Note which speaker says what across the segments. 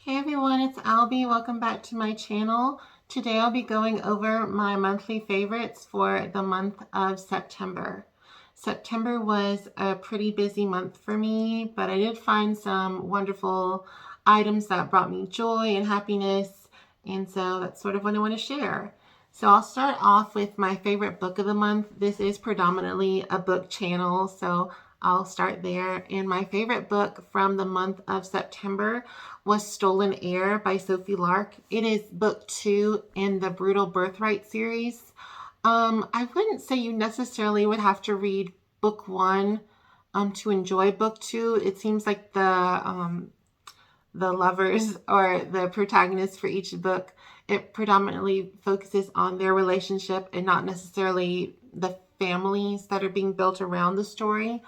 Speaker 1: Hey everyone, it's Albie. Welcome back to my channel. Today I'll be going over my monthly favorites for the month of September. September was a pretty busy month for me, but I did find some wonderful items that brought me joy and happiness, and so that's sort of what I want to share. So I'll start off with my favorite book of the month. This is predominantly a book channel, so I'll start there. And my favorite book from the month of September was Stolen Heir by Sophie Lark. It is book 2 in the Brutal Birthright series. I wouldn't say you necessarily would have to read book 1 to enjoy book 2. It seems like the lovers or the protagonists for each book, it predominantly focuses on their relationship and not necessarily the families that are being built around the story.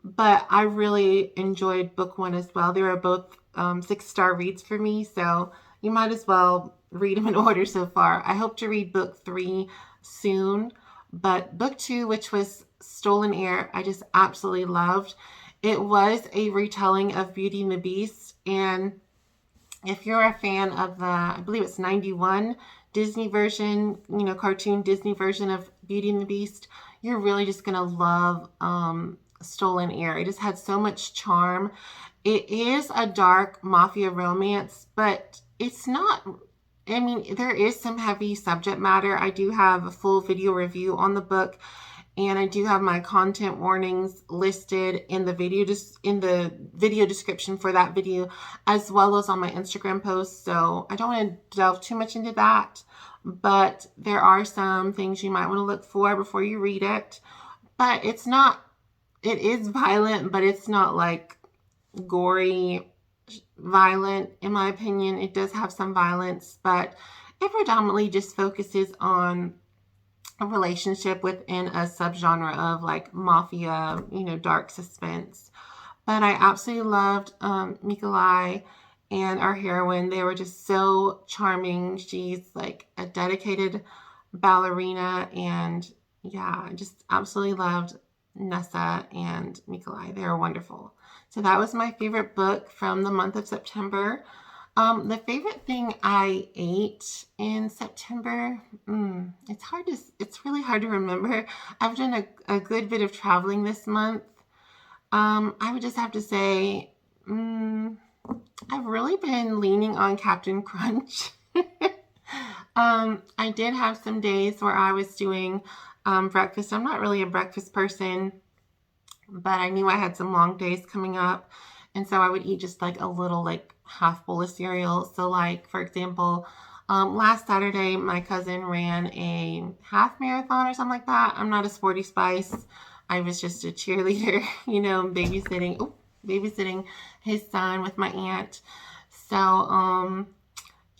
Speaker 1: But I really enjoyed book 1 as well. They were both 6-star reads for me, so you might as well read them in order so far. I hope to read book 3 soon, but book 2, which was Stolen Heir, I just absolutely loved. It was a retelling of Beauty and the Beast, and if you're a fan of the, I believe it's 91 Disney version, cartoon Disney version of Beauty and the Beast, you're really just gonna love Stolen Heir. It just had so much charm. It is a dark mafia romance, but it's not, there is some heavy subject matter. I do have a full video review on the book, and I do have my content warnings listed in the video description for that video, as well as on my Instagram post. So I don't want to delve too much into that, but there are some things you might want to look for before you read it. But it is violent, but it's not like gory violent, in my opinion. It does have some violence, but it predominantly just focuses on a relationship within a subgenre of like mafia, dark suspense. But I absolutely loved Mikolai and our heroine. They were just so charming. She's like a dedicated ballerina, and yeah, I just absolutely loved Nessa and Mikolai. They were wonderful. So that was my favorite book from the month of September. The favorite thing I ate in September, it's really hard to remember. I've done a good bit of traveling this month. I would just have to say, I've really been leaning on Captain Crunch. I did have some days where I was doing breakfast. I'm not really a breakfast person, but I knew I had some long days coming up, and so I would eat just like a little half bowl of cereal. So like, for example, last Saturday my cousin ran a half marathon or something like that. I'm not a sporty spice. I was just a cheerleader, babysitting his son with my aunt. So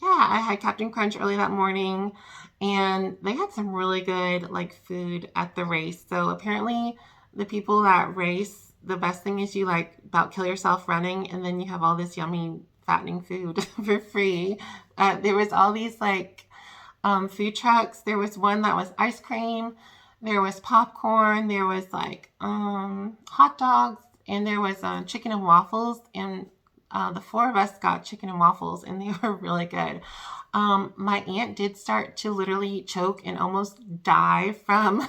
Speaker 1: yeah, I had Captain Crunch early that morning, and they had some really good food at the race. So apparently the people that race, the best thing is you about kill yourself running, and then you have all this yummy fattening food for free. There was all these food trucks. There was one that was ice cream, there was popcorn, there was hot dogs, and there was chicken and waffles. And the 4 of us got chicken and waffles, and they were really good. My aunt did start to literally choke and almost die from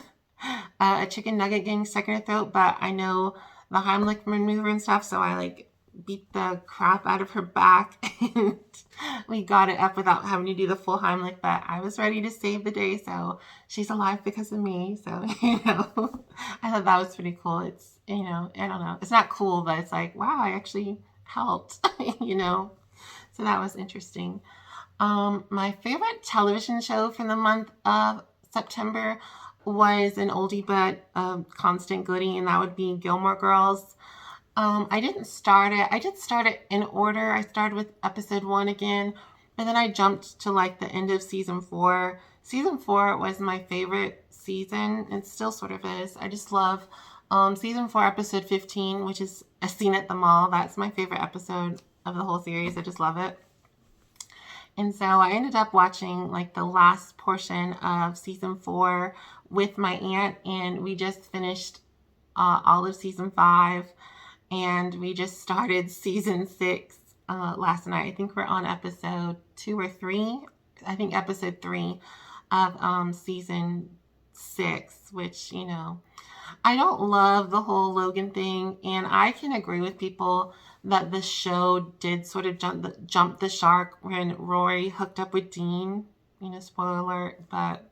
Speaker 1: a chicken nugget getting stuck in her throat, but I know the Heimlich maneuver and stuff, so I beat the crap out of her back, and we got it up without having to do the full Heimlich. But I was ready to save the day, so she's alive because of me. So I thought that was pretty cool. It's I don't know, it's not cool, but it's wow, I actually helped. So that was interesting. My favorite television show from the month of September was an oldie but constant goodie, and that would be Gilmore Girls. I didn't start it. I did start it in order. I started with episode 1 again, but then I jumped to the end of season 4. Season 4 was my favorite season. It still sort of is. I just love season 4, episode 15, which is A Scene at the Mall. That's my favorite episode of the whole series. I just love it. And so I ended up watching the last portion of season 4 with my aunt, and we just finished all of season 5, and we just started season 6 last night. I think we're on episode 2 or 3. I think episode 3 of season 6, which, you know, I don't love the whole Logan thing, and I can agree with people that the show did sort of jump the shark when Rory hooked up with Dean. You know, spoiler alert, but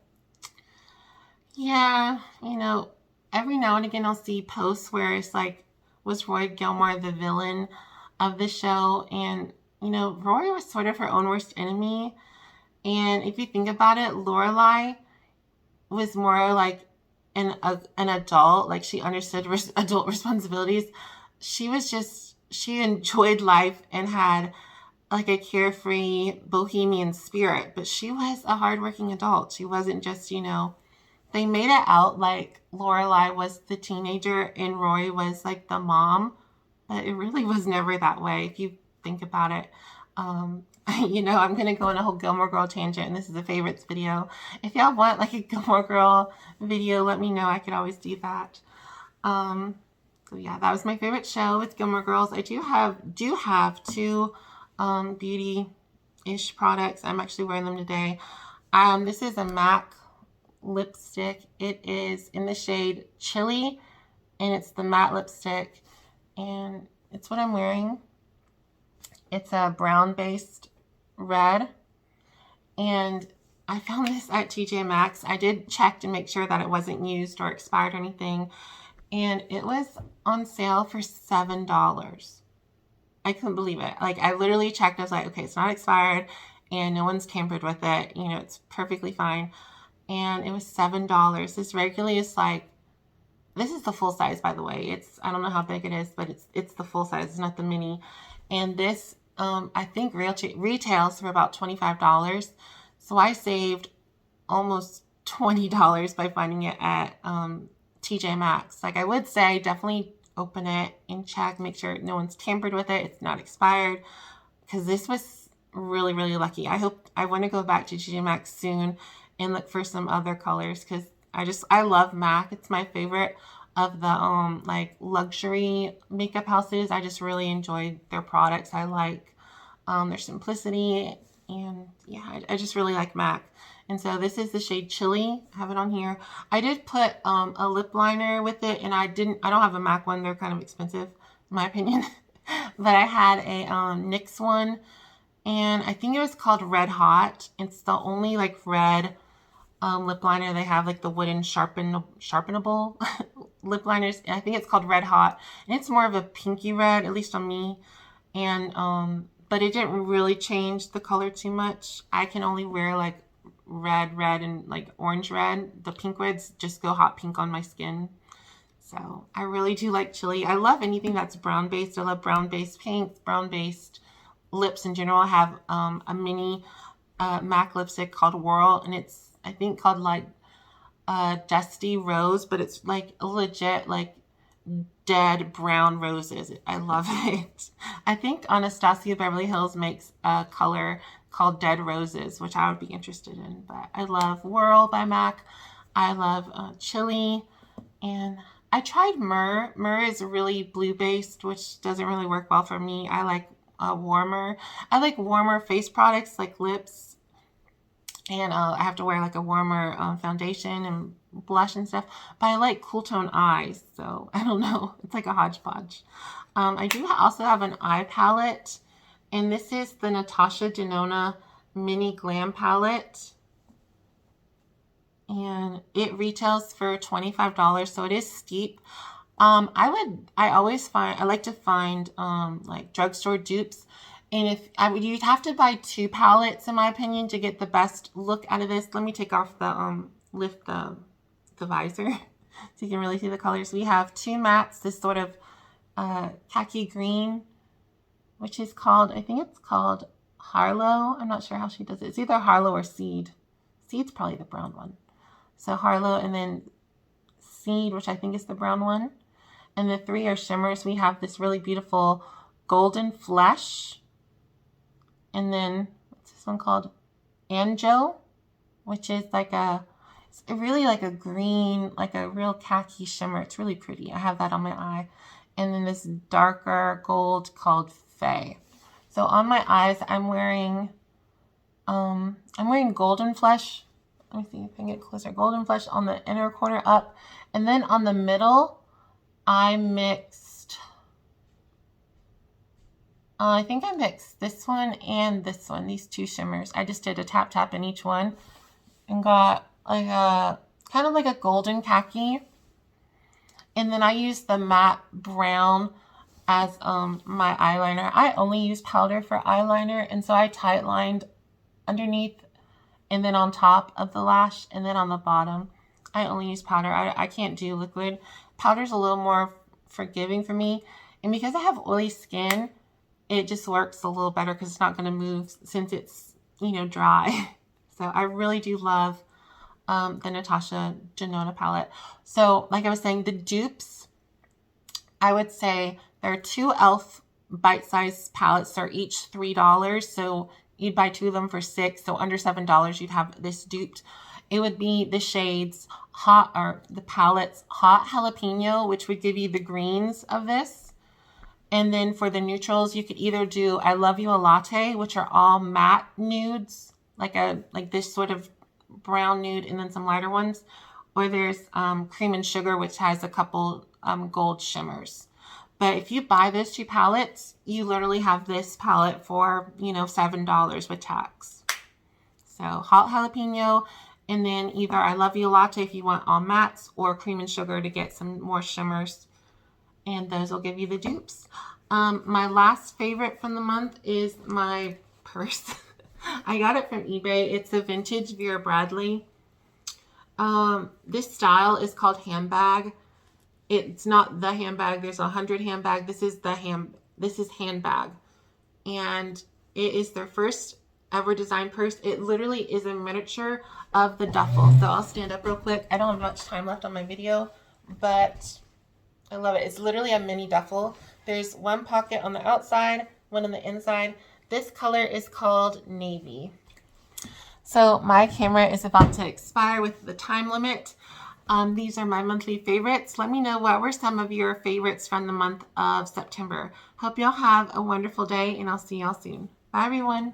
Speaker 1: yeah, you know, every now and again I'll see posts where it's like, was Roy Gilmore the villain of the show? And, you know, Rory was sort of her own worst enemy. And if you think about it, Lorelai was more like an adult, like she understood adult responsibilities. She was just, she enjoyed life and had like a carefree bohemian spirit, but she was a hardworking adult. She wasn't just, you know, they made it out like Lorelai was the teenager and Roy was like the mom, but it really was never that way if you think about it. You know, I'm going to go on a whole Gilmore Girl tangent, and this is a favorites video. If y'all want like a Gilmore Girl video, let me know. I could always do that. So yeah, that was my favorite show with Gilmore Girls. I do have 2 beauty-ish products. I'm actually wearing them today. This is a MAC lipstick. It is in the shade Chili, and it's the matte lipstick, and it's what I'm wearing. It's a brown-based red, and I found this at TJ Maxx. I did check to make sure that it wasn't used or expired or anything, and it was on sale for $7. I couldn't believe it. Like, I literally checked. I was like, okay, it's not expired, and no one's tampered with it. You know, it's perfectly fine. And it was $7. This regularly is like, this is the full size, by the way. It's, I don't know how big it is, but it's the full size. It's not the mini. And this, I think retails for about $25. So I saved almost $20 by finding it at TJ Maxx. Like, I would say definitely open it and check, make sure no one's tampered with it. It's not expired, because this was really, really lucky. I want to go back to TJ Maxx soon and look for some other colors, because I love MAC. It's my favorite of the like luxury makeup houses. I just really enjoy their products. I like their simplicity, and yeah, I just really like MAC. And so this is the shade Chili. I have it on here. I did put a lip liner with it, and I don't have a MAC one. They're kind of expensive, in my opinion. But I had a NYX one, and I think it was called Red Hot. It's the only like red lip liner they have, like the wooden sharpenable lip liners. I think it's called Red Hot, and it's more of a pinky red, at least on me. And but it didn't really change the color too much. I can only wear like red, and like orange red. The pink reds just go hot pink on my skin. So I really do like Chili. I love anything that's brown based. I love brown based pinks, brown based lips in general. I have a mini MAC lipstick called Whirl, and it's, I think, called like Dusty Rose, but it's like legit like dead brown roses. I love it. I think Anastasia Beverly Hills makes a color called Dead Roses, which I would be interested in. But I love Whirl by MAC. I love Chili, and I tried Myrrh. Myrrh is really blue based, which doesn't really work well for me. I like warmer. I like warmer face products like lips, and I have to wear like a warmer foundation and blush and stuff. But I like cool tone eyes, so I don't know. It's like a hodgepodge. I do also have an eye palette, and this is the Natasha Denona Mini Glam Palette. And it retails for $25, so it is steep. I like to find like drugstore dupes, and you'd have to buy 2 palettes in my opinion to get the best look out of this. Let me take off the lift the visor so you can really see the colors. We have 2 mattes, this sort of khaki green, which is called, I think it's called Harlow. I'm not sure how she does it. It's either Harlow or Seed. Seed's probably the brown one. So Harlow, and then Seed, which I think is the brown one. And the 3 are shimmers. We have this really beautiful Golden Flesh. And then, what's this one called? Anjo, which is like it's really like a green, like a real khaki shimmer. It's really pretty. I have that on my eye. And then this darker gold called Faye. So on my eyes, I'm wearing Golden Flesh. Let me see if I can get closer. Golden Flesh on the inner corner up. And then on the middle, I mixed, I think I mixed this one and this one, these two shimmers. I just did a tap tap in each one and got like a, kind of like a golden khaki. And then I used the matte brown as my eyeliner. I only use powder for eyeliner, and so I tight lined underneath and then on top of the lash, and then on the bottom I only use powder. I can't do liquid. Powder's a little more forgiving for me, and because I have oily skin, it just works a little better because it's not going to move since it's, you know, dry. So I really do love the Natasha Denona palette. So like I was saying, the dupes, I would say there are two e.l.f. bite-sized palettes. They're each $3. So you'd buy two of them for $6. So under $7, you'd have this duped. It would be the shades Hot, or the palettes Hot Jalapeño, which would give you the greens of this. And then for the neutrals, you could either do I Love You a Latte, which are all matte nudes, like this sort of brown nude, and then some lighter ones. Or there's Cream and Sugar, which has a couple gold shimmers. But if you buy those two palettes, you literally have this palette for, you know, $7 with tax. So Hot Jalapeno, and then either I Love You Latte if you want all mattes, or Cream and Sugar to get some more shimmers. And those will give you the dupes. My last favorite from the month is my purse. I got it from eBay. It's a vintage Vera Bradley. This style is called handbag. It's not the handbag. There's 100 handbag. This is handbag. And it is their first ever design purse. It literally is a miniature of the duffel. So I'll stand up real quick. I don't have much time left on my video, but I love it. It's literally a mini duffel. There's one pocket on the outside, one on the inside. This color is called Navy. So my camera is about to expire with the time limit. These are my monthly favorites. Let me know what were some of your favorites from the month of September. Hope y'all have a wonderful day, and I'll see y'all soon. Bye, everyone.